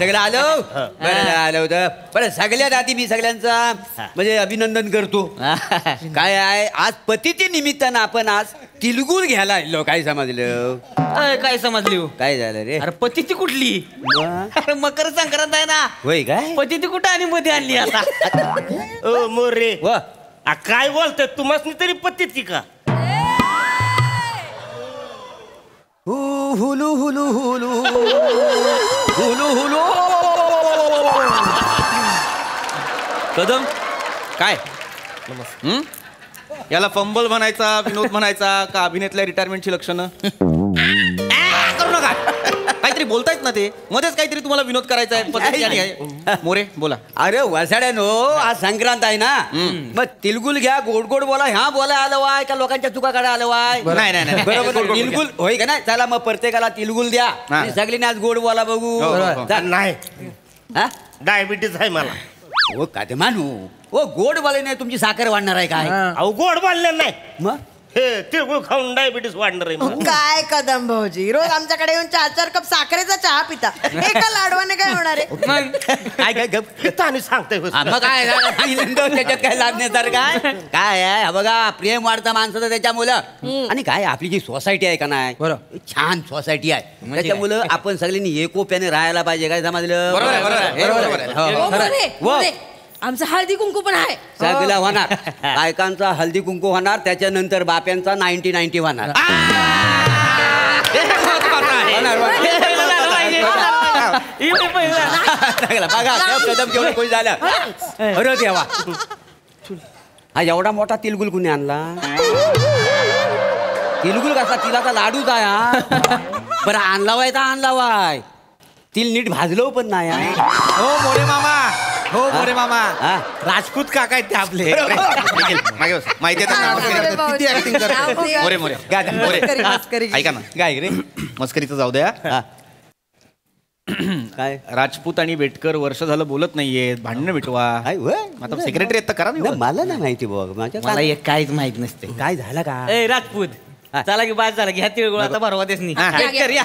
सगळं आलो बरं आलं होतं. बरं सगळ्यात आधी मी सगळ्यांचा म्हणजे अभिनंदन करतो. काय आहे आज पतीच्या निमित्तानं आपण आज तिलगुल घ्यायला आलो. काय समजलं? काय समजली हो? काय झालं रे? अरे पतीची कुठली? अरे मकर संक्रांत आहे ना. होय काय? पतीची कुठं आणि मध्ये आणली आता? ओ मोरे वा काय बोलतोय तुम्हाला तरी पत्तीची का? Hulu Hulu Hulu Hulu Hulu. Kadam काय याला फंबल म्हणायचा, विनोद म्हणायचा का अभिनेतल्या रिटायरमेंटची लक्षणं? करू नका. काहीतरी बोलतायत ना ते मध्येच काहीतरी तुम्हाला विनोद करायचा आहे. मोरे बोला. अरे वसाड्यानो आज संक्रांत आहे ना, मग तिलगुल घ्या, गोड गोड बोला. ह्या बोला आलं वाय का लोकांच्या चुका काढा आलं वाय? नाही नाही नाही बरोबर तिलगुल होय का नाही? चला मग प्रत्येकाला तिलगुल द्या आणि सगळीने आज गोड बोला बघू. नाही हा डायबिटीस आहे मला. ओ का ते मानू ओ गोड बोले नाही तुमची साखर वाढणार आहे काय? अहो गोड बोलले नाही मग हे तिळगुळ खाऊन डायबिटीस वाढणार आहे मला. काय कदम भाऊजी रोज आमच्याकडे येऊन 4-4 कप साखरेचा चहा पिता. एका लाडवाने काय होणार आहे? काय काय गप पिता आणि सांगताय होय. मग काय त्याच्यात काय लादण्यासारखं काय काय आहे? बघा प्रेम वाढतं माणसाचं त्याच्यामुळं. आणि काय आपली जी सोसायटी आहे का नाही छान सोसायटी आहे त्याच्यामुळं आपण सगळ्यांनी एकोप्याने राहायला पाहिजे. काय समजलं? मोरे, आमचं हळदी कुंकू पण आहे. सगळं होणार. बायकांचा हल्दी कुंकू होणार त्याच्यानंतर बाप्यांचा 90-90 होणार. बघा कदम केवढं कोणी झालं. अरे देवा हा एवढा मोठा तिलगुल कुणी आणला? तिलगुल कसा तिलाचा लाडूच आहे हा. बरं आणला वाय तर आणला वाय तिल नीट भाजलो पण नाही. हो मोरे मामा, हो मोरे मामा. हा. राजपूत काका आहेत ते आपले. मागे बस. माहिती आहे ना किती ऍक्टिंग करतात. मोरे मोरे मोरे ऐका ना. काय रे मस्करीचं जाऊ द्या. काय राजपूत आणि बेटकर वर्ष झालं बोलत नाहीयेत. भांडणं मिटवा. आता सेक्रेटरी आहेत तर करा ना. मला नाही माहिती बघ माझ्या मला एक काहीच माहित नसते. काय झालं का? ए राजपूत चला की बाद झाला घ्या तिळगुळ आता भरवा देस नाही. या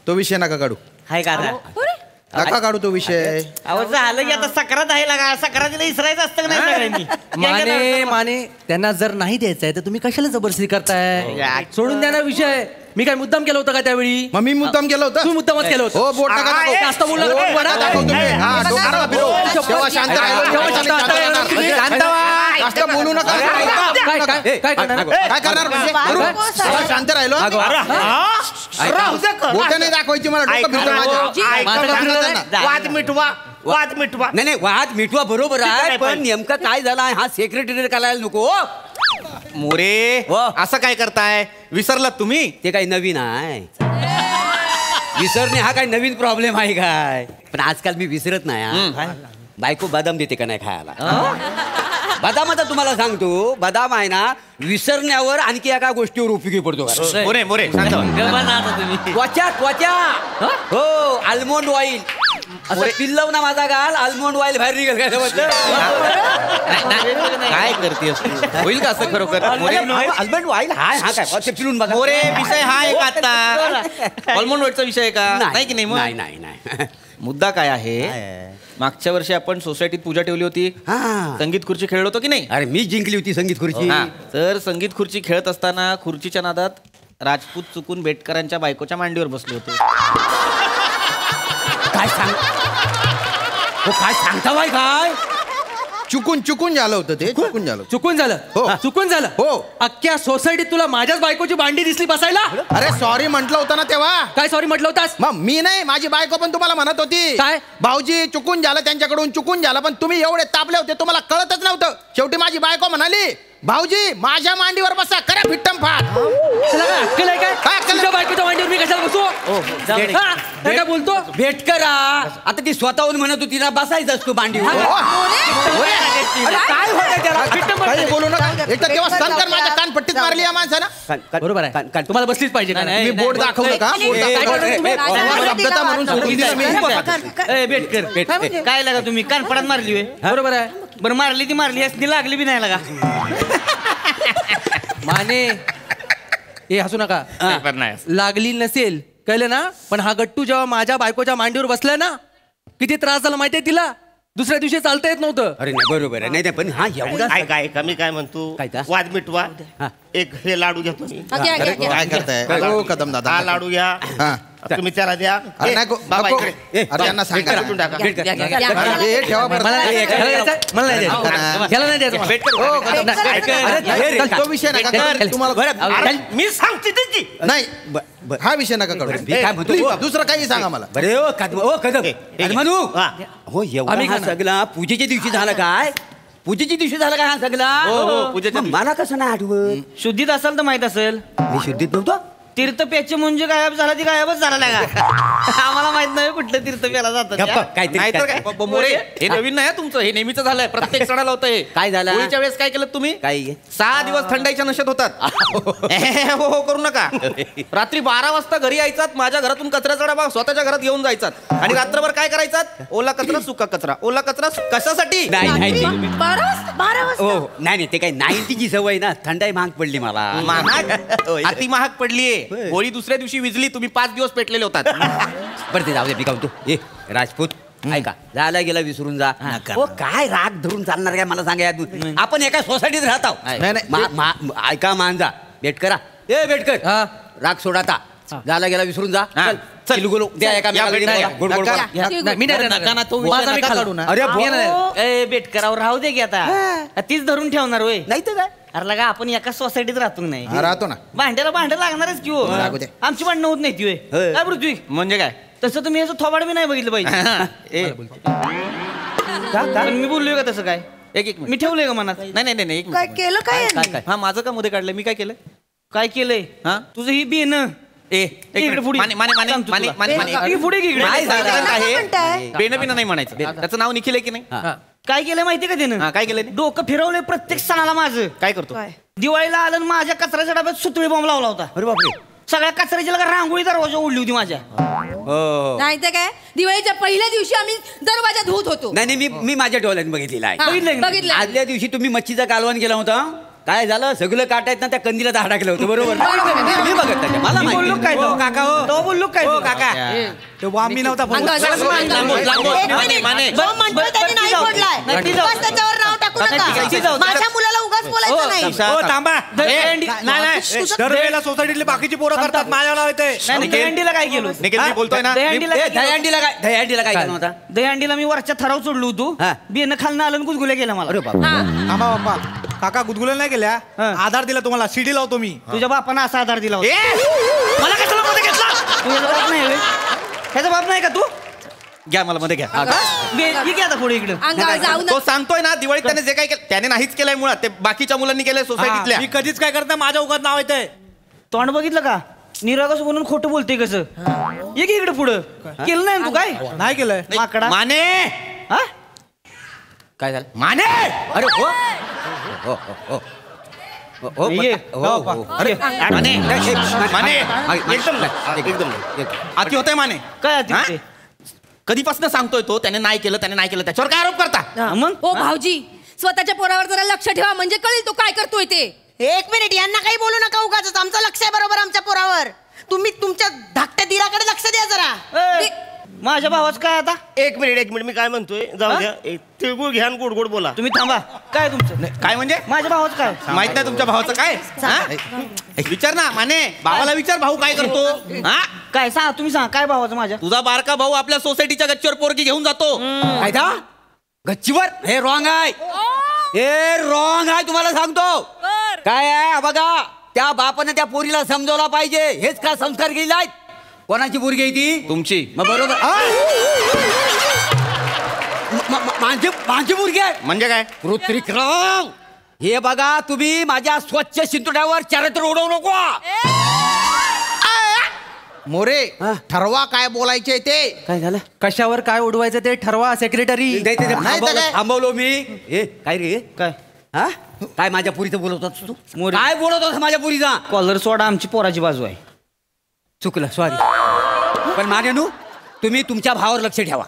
तो विषय नका काढू. हाय का आता? नका काढू तो विषय. अहो झालं की आता सक्रात आहे लागा. सक्रातीला इसरायचं असतं का नाही सगळ्यांनी? माने माने त्यांना जर नाही द्यायचंय तर तुम्ही कशाला जबरदस्ती करताय? सोडून द्या ना विषय. मी काय मुद्दाम केलं होतं का त्यावेळी? मग मी मुद्दाम केलं होतं. तू मुद्दामच केलं होतं. हो बोट नका दाखवू. जास्त बोलू नका. बोट नका दाखवू तुम्ही. हा, डोकं नका फिरवू. तेव्हा शांत राहिलो. तेव्हा शांत राहणार. शांत व्हा. जास्त बोलू नका. काय काय काय करणार? काय करणार म्हणजे? तेव्हा शांत राहिलो. बोट नाही दाखवायची मला. डोकं फिरतं माझ्या. वाद मिटवा वाद मिटवा. नाही नाही वाद मिटवा बरोबर आहे पण नेमकं काय झालं हा सेक्रेटरी करायला नको. मोरे असं काय करताय? विसरलात तुम्ही? ते काही नवीन आहे. विसरणे हा काय नवीन प्रॉब्लेम आहे काय? पण आजकाल मी विसरत नाही. बायको बदाम देते का नाही खायला? बदामाचा तुम्हाला सांगतो बदाम आहे ना विसरण्यावर आणखी एका गोष्टीवर उपयोगी पडतो. मोरे मोरे शांत व्हा. त्वचा त्वचा हो आल्मोंड ऑइल असं पिल्लव ना माझा गाल आल्मोंड ऑइल बाहेर निघेल काय? काय करतेस तू? होईल का असं खरोखर? आल्मोंड ऑइल हाय हा काय ते पिलून बघा. मोरे विषय हा आहे का आता? ऑलमोंड ऑइलचा विषय आहे का? नाही की नाही? नाही नाही नाही. मुद्दा काय आहे? मागच्या वर्षी आपण सोसायटीत पूजा ठेवली होती. संगीत खुर्ची खेळलो होतो की नाही? अरे मी जिंकली होती संगीत खुर्ची. तर संगीत खुर्ची खेळत असताना खुर्चीच्या नादात राजपूत चुकून बेटकरांच्या बायकोच्या मांडीवर बसले होते. काय सांग काय सांगता बाय काय? चुकून झालं होतं ते. चुकून झालं. चुकून झालं. हो. चुकून झालं. हो. अख्ख्या सोसायटीत तुला माझ्याच बायकोची भांडी दिसली बसायला. अरे सॉरी म्हटलं होतं ना तेव्हा. काय सॉरी म्हटलं होतास? मग मी नाही माझी बायको पण तुम्हाला म्हणत होती काय? भाऊजी चुकून झालं त्यांच्याकडून चुकून झालं पण तुम्ही एवढे तापले होते तुम्हाला कळतच नव्हतं. शेवटी माझी बायको म्हणाली भाऊजी माझ्या मांडीवर बसा करा फिट्टम फाट. काय अक्कल आहे काय? तुझ्या बायकोच्या मांडीवर मी कशाला बसू? काय बोलतो? भेट करा. आता ती स्वतःहून म्हणत होती ना बसायचं असतो मांडीवर. काय होतं त्याला? काही बोलू नका. एक तर तेव्हा स्तनकर माझ्या कानपट्टीत मारली या माणसानं. बरोबर आहे. तुम्हाला बसलीच पाहिजे. मी बोट दाखवलं का? शब्दता म्हणून सोडून दिलं मी. भेट कर. काय लागा तुम्ही कानपडात मारली होय? बरोबर आहे. बरं मारली ती मारली असती लागली बी नाही लागा. माने हे हसू नका. लागली नसेल कळलं ना पण हा गट्टू जेव्हा माझ्या बायकोच्या मांडीवर बसलाय ना किती त्रास झाला माहितीये तिला. दुसऱ्या दिवशी चालता येत नव्हतं. अरे नाही बरोबर आहे. नाही पण हा एवढा ऐका मी काय म्हणतो काय का? वाद मिटवा. हा. एक हे लाडू घ्या तुम्ही. हा, घ्या, घ्या, घ्या. काय करताय हो कदम दादा हा लाडू घ्या. हा. तुम्ही त्याला द्या. अरे नाही गो- बाबा नको. इकडे. अरे यांना सांगा ना. भेटून टाका. भेट कर. घ्या, घ्या, घ्या. हे ठेवा बरं. मला नाही द्यायचं. मला नाही द्यायचं. याला नाही द्यायचं मला. हो, कदम दादा. अरे, अरे, तो विषय नका करू. तुम्हाला अरे, मी सांगते ते की नाही हा विषय नका करू. मी काय म्हणतो? Please, दुसरं काही सांगा मला. बरे ओ कदम म्हणू हा. हो एवढा आम्ही हा का ना? सगळा पूजेच्या दिवशी झाला काय? पूजेच्या दिवशी झाला काय हा सगळा? हो, पूजेच्या मग मला कसं नाही आठवत? शुद्धीत असेल तर माहित असेल. मी शुद्धीत नव्हतो. तीर्थ प्याचे म्हणजे गायब झाला ती गायबच झाला का? आम्हाला माहित नाही कुठलं तीर्थ प्याला जातात गप्प, त्या. काहीतरी नाहीतर काय काय- मोरे हे नवीन नाही हं तुमचं, हे नेहमीच झालंय. प्रत्येक सणाला होतं हे. काय झालं? होळीच्या वेळेस काय केलं तुम्ही? काय 6 दिवस थंडाईच्या नशेत होतात. हो हो करू नका. रात्री 12 वाजता घरी यायचात, माझ्या घरातून कचऱ्याचा डबा स्वतःच्या घरात घेऊन जायचात आणि रात्रभर काय करायचात? ओला कचरा सुका कचरा, ओला कचरा कशासाठी? नाही नाही ते- 12 वाजता हो हो. नाही नाही ते काय 90ची सवय ना, थंडाई महाग पडली मला. महाग होय. अति महाग पडलीये. होय. होळी दुसऱ्या दिवशी विजली, तुम्ही 5 दिवस पेटलेले होतात. बरं ते जाऊ दे, मी काय म्हणतो ए राजपूत ऐका, झाला गेला विसरून जा. हो काय राग धरून चालणार काय मला सांगा यात? आपण एका सोसायटीत राहत आहोत. नाही, नाही. ऐका मांजा भेट करा. ए भेट कर. हा. राग सोडा आता. झाला गेला विसरून जा. हा. चल गुलू द्या एका या, भेट द्या. गोड गोड बोला. नाही, मी नाही देणार. नका ना, तो विषय माझा मी नका खाल्ला. काढू ना. अरे मी बुवा. नाही देणार. ए बेटकरावर राहू दे की आता. तीच धरून ठेवणार होय. नाही तर काय अरे लगा आपण एका सोसायटीत राहतो नाही. हा, राहतो ना. भांड्याला भांडं लागणारच की हो. लागू दे. आमची भांडणं होत नाही ती होय. होय. काय पृथ्वी म्हणजे काय? तसं तुम्ही याचं थोबाड मी नाही बघितलं पाहिजे. ए, पण मी बोललोय का तसं काय? एक एक मिनिट. मी ठेवलंय का मनात? नाही नाही नाही एक काय मिनिट. केलं काय काय काय हा माझं का मध्ये काढलंय? मी काय केलं? काय केलंय? हा? तुझं ही बेन ए एक इकडे मिनिट. पुढे. माने माने माने सांगतो माने तुला. माने माने ही पुढे की इकडे? काय झालं काय आहे? म्हणताय? बेन बिन नाही म्हणायचं. त्याचं नाव निखिल आहे की नाही? हा. काय केलंय माहिती का त्यानं? हा, काय केलंय? डोकं फिरवलंय प्रत्येक सणाला माझं. काय करतो? काय? दिवाळीला आलं आणि माझ्या कचऱ्याच्या डब्यात सुतळी बॉम्ब लावला होता. अरे बापरे. सगळ्या कचऱ्याची लगा रांगोळी दरवाजा उडली होती माझ्या. हो नाही तर काय दिवाळीच्या पहिल्या दिवशी आम्ही दरवाजा धुत होतो. नाही नाही मी माझ्या डोळ्यात बघितलेला आहे. हा, बघितलंय का? बघितलंय. आदल्या दिवशी तुम्ही मच्छीचा कालवण केला होता. काय झालं? सगळं काटायत ना त्या कंदीला धडकलं होतं. बरोबर मी बघत नाही. मला मी माहिती. बोललो काय तो? काका हो. तो बोललो काय तो? काका अंगावर लांबव, लांबव. एक माने, मिनिट. माने. जो म्हणतोय त्याने नाही फोडलाय. नक्की जाऊ. उगाच त्याच्यावर नाव टाकू नक्की नका. जाऊ. माझ्या मुलाला उगाच बोलायचं नाही. थांबा. दहीहंडी- दरवेळेला सोसायटीतली बाकीची पोरं करतात, माझ्या नाव येते. नाही, नाही, दहीहंडीला काय केलं? निखिल मी बोलतोय ना. दहीहंडीला काय केलं? दहीहंडीला काय केलं होता? दहीहंडीला मी वरच्या थराव चढलो होतो. हा. बियाणं खालनं आलं आणि गुदगुल्या केल्या मला. अरे बाप. थांबा बाप्पा. काका गुदगुल्या नाही केल्या. हा. आधार दिला तुम्हाला, सीडी लावतो मी. तुझ्या बापानं असा आधार दिला होता. मला कशाला मध्ये घेतला? तुझ्या बाप नाही होय? ह्याचा बाप नाही का तू? घ्या मला मध्ये घ्या. ये की आता पुढे इकडं. अंगावर जाऊ तो नका. सांगतोय ना दिवाळीत त्याने जे काय केलं त्याने नाहीच केलंय मुळात. ते बाकीच्या मुलांनी केलंय सोसायटीतल्या. मी कधीच काय करत नाही, माझ्या उगाच नाव येते. तोंड बघितलं का? निरागस म्हणून खोटं बोलते कसं? ये की इकडे पुढं. केलं नाही ना तू काय? नाही केलंय. माकडा. माने हा? काय झालं? माने अरे हो हो हो हो हो ये. हो, हो, हो. अरे माने माने एकदम एकदम अति होतंय माने. काय अति हा? होते? कधीपासून सांगतोय तो त्याने नाही केलं त्याने नाही केलं त्याच्यावर काय आरोप करता? हा, मग ओ भाऊजी स्वतःच्या पोरावर जरा लक्ष ठेवा म्हणजे कळेल तो काय करतोय ते. एक मिनिट, यांना काही बोलू नका उगाच. आमचं लक्ष आहे बरोबर आमच्या पोरावर. तुम्ही तुमच्या धाकट्या दिराकडे लक्ष द्या जरा. ए, माझ्या भावाचं काय आता? एक मिनिट मी काय म्हणतोय, जाऊ द्या. तिळगुळ घ्या आणि गोड गोड बोला. तुम्ही थांबा. काय तुमचं? काय म्हणजे माझ्या भावाचं काय? माहित नाही तुमच्या भावाचं काय? हा? विचार ना माने, भावाला विचार भाऊ काय करतो. हा? काय सांगा तुम्ही सांगा काय भावाचं माझ्या? तुझा बारका भाऊ आपल्या सोसायटीच्या गच्चीवर पोरगी घेऊन जातो. काय दा? गच्चीवर हे रॉंग आहे. हे रॉंग आहे तुम्हाला सांगतो. काय आहे हा बघा, त्या बापानं त्या पोरीला समजवला पाहिजे. हेच का संस्कार केले आहेत? कोणाची पोरगी आहे ती? तुमची. मग बरोबर हा? माझी पोरगी आहे. म्हणजे काय? पृथ्वीक्रम हे बघा, तुम्ही माझ्या स्वच्छ शिंतोड्यावर चारित्र उडवू नको. मोरे हा. ठरवा काय बोलायचे ते. काय झालं? कशावर काय उडवायचं ते ठरवा सेक्रेटरी. नाही तर काय? थांबवलो मी. हे काय रे? काय? हा? काय माझ्या पुरीचं बोलत होतास तू? मोरे. काय बोलत होता माझ्या पुरीचा? कॉलर सोडा, आमची पोराची बाजू आहे. चुकलं, सॉरी. पण मानेनू, तुम्ही तुमच्या भावावर लक्ष ठेवा.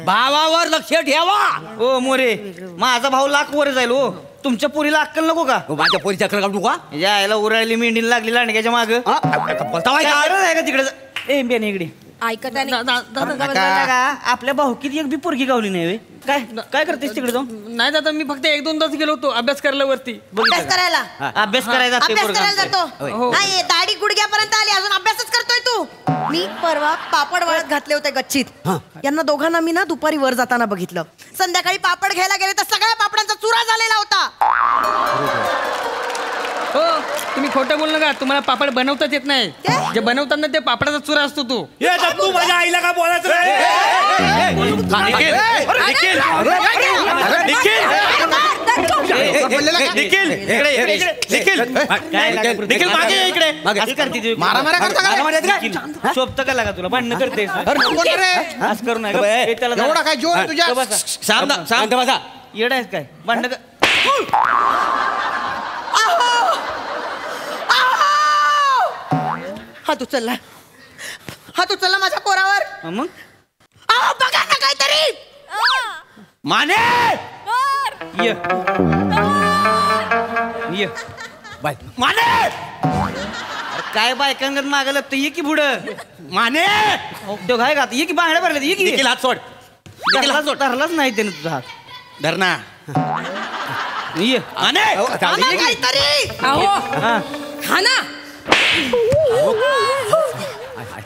भावावर लक्ष ठेवा. ओ मोरे, माझा भाऊ लाख वर जाईल. हो तुमच्या पोरीला अक्कल नको का? हो, माझ्या पोरीच्या अक्कल काढू का? यायला उरायली मेंढीला लागली लांडग्याच्या माग. बोलता आहे का तिकडे? ए बेन इकडे. ऐकत आहे नाही. आपल्या भाऊकीत एक बी पोरगी गावली नाही वे. काय काय करतेस तिकडे जाऊन? नाही दादा मी फक्त 1-2 तास गेलो होतो अभ्यास करायला वरती. अभ्यास करायला अभ्यास करायचा असते अभ्यास पोरगा करायला आमचं. जातो नाही दाढी गुडघ्यापर्यंत आली अजून अभ्यासच करतोय तू. मी परवा पापड वाळत घातले होते गच्चीत. यांना दोघांना मी ना दुपारी वर जाताना बघितलं. संध्याकाळी पापड घ्यायला गेले तर सगळ्या पापडांचा चुरा झालेला होता. हो तुम्ही खोटं बोल नका तुम्हाला पापड बनवताच येत नाही. काय? जे बनवतात ना ते पापडाचा चुरा असतो तो. तू माझ्या आईला का बोलायचं मारामाऱ्या करता का? शोभतं का लागा तुला भांडणं करतेस? अरे नको ना रे. असं करू नका. ए, त्याला एवढा काय जोर आहे तुझ्या? शांत बसा. येड आहेस काय भांडणं कर. हात उचलला हात उचलला माझ्या पोरावर. मग अहो बघा ना काहीतरी. माने ये ये बाय माने अरे काय बायकांगत मागायला तर ये की पुढं. माने तो काय का ये की बाहेर भरले ये की देखील हात सोड देखील हात सोड. धरलाच नाही त्याने तुझा हात. धरणा ये माने आम्हा काहीतरी. अहो हा हा ना.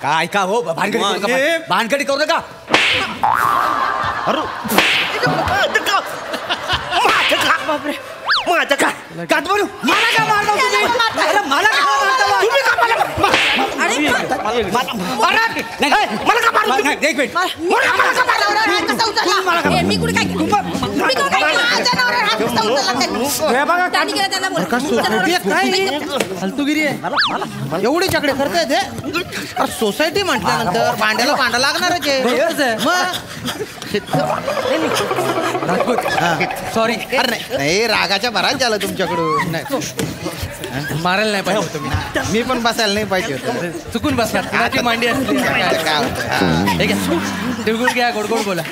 ऐका हो भानगडी करू नका. भानगडी करू नका. माझं का कातबरू मला का मारता तुम्ही? अरे मला का मारता? तुम्ही का मला अरे मला का मारता? एक मिनिट. कसा उचलला? ए, मी कुठे काय केलं? मी कुठे काय केलं? माझ्या नवऱ्यावर हात कसा उचलला त्यांनी? त्यांनी केलं त्यांना बोला. फालतूगिरी आहे. एवढी चकडे करतायत हे? सोसायटी म्हटल्यानंतर भांड्याला भांडा लागणारच आहे. सॉरी. अरे नाही रागाच्या भरात झालं तुमच्याकडून. नाही मारायला नाही पाहिजे होतं मी. मी पण बसायला नाही पाहिजे होतं. चुकून बसणार कुणाची मांडी असली. काय होतं? हा. ठीक आहे. तिळगुळ घ्या गोड गोड बोला.